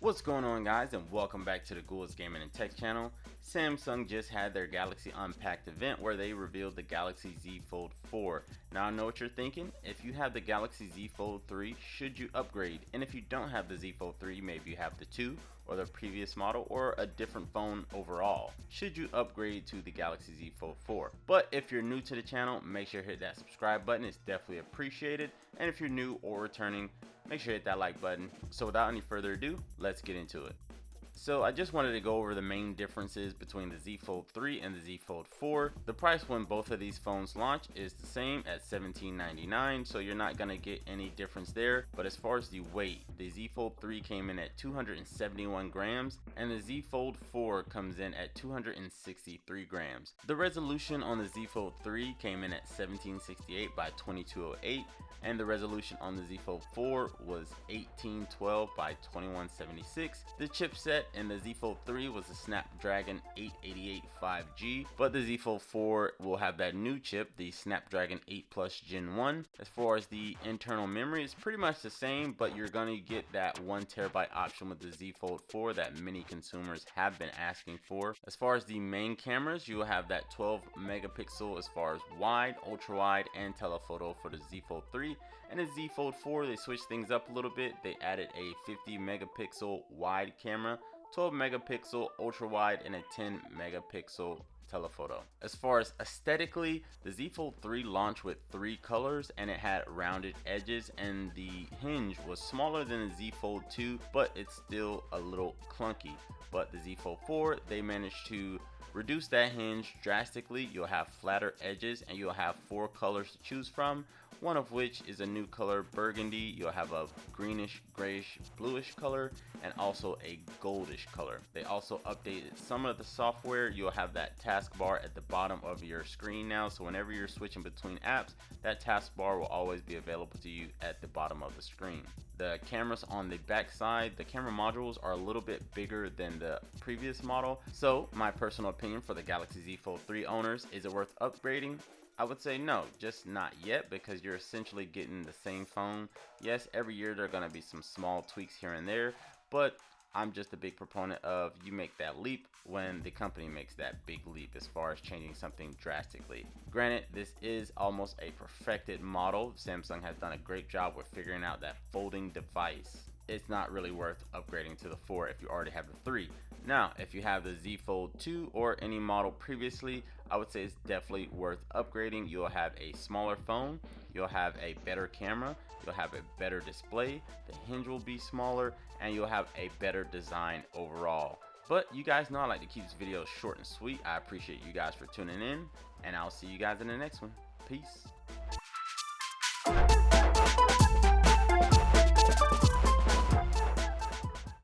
What's going on, guys, and welcome back to the Gould's Gaming and Tech channel. Samsung just had their Galaxy Unpacked event where they revealed the Galaxy Z Fold 4. Now I know what you're thinking. If you have the Galaxy Z Fold 3, should you upgrade? And if you don't have the Z Fold 3, maybe you have the 2 or the previous model or a different phone overall, should you upgrade to the Galaxy Z Fold 4? But if you're new to the channel, make sure to hit that subscribe button. It's definitely appreciated. And if you're new or returning, make sure to hit that like button. So without any further ado, let's get into it. So I just wanted to go over the main differences between the Z Fold 3 and the Z Fold 4. The price when both of these phones launch is the same at $17.99, so you're not going to get any difference there. But as far as the weight, the Z Fold 3 came in at 271 grams and the Z Fold 4 comes in at 263 grams. The resolution on the Z Fold 3 came in at 1768 by 2208 and the resolution on the Z Fold 4 was 1812 by 2176. The chipset in the Z Fold 3 was the Snapdragon 888 5G, but the Z Fold 4 will have that new chip, the Snapdragon 8 Plus Gen 1. As far as the internal memory, it's pretty much the same, but you're going to get that 1TB option with the Z Fold 4 that many consumers have been asking for. As far as the main cameras, you will have that 12 megapixel as far as wide, ultra wide, and telephoto for the Z Fold 3. And the Z Fold 4, they switched things up a little bit. They added a 50 megapixel wide camera, 12 megapixel ultra wide, and a 10 megapixel telephoto. As far as aesthetically, the Z Fold 3 launched with 3 colors and it had rounded edges, and the hinge was smaller than the Z Fold 2, but it's still a little clunky. But the Z Fold 4, they managed to reduce that hinge drastically. You'll have flatter edges and you'll have 4 colors to choose from, one of which is a new color, burgundy. You'll have a greenish, grayish, bluish color, and also a goldish color. They also updated some of the software. You'll have that taskbar at the bottom of your screen now, so whenever you're switching between apps, that taskbar will always be available to you at the bottom of the screen. The cameras on the back side, the camera modules are a little bit bigger than the previous model. So my personal opinion for the Galaxy Z Fold 3 owners, is it worth upgrading? I would say no, just not yet, because you're essentially getting the same phone. Yes, every year there are going to be some small tweaks here and there, but I'm just a big proponent of you make that leap when the company makes that big leap as far as changing something drastically. Granted, this is almost a perfected model. Samsung has done a great job with figuring out that folding device. It's not really worth upgrading to the 4 if you already have the 3. Now, if you have the Z Fold 2 or any model previously, I would say it's definitely worth upgrading. You'll have a smaller phone, you'll have a better camera, you'll have a better display, the hinge will be smaller, and you'll have a better design overall. But you guys know I like to keep this video short and sweet. I appreciate you guys for tuning in, and I'll see you guys in the next one. Peace.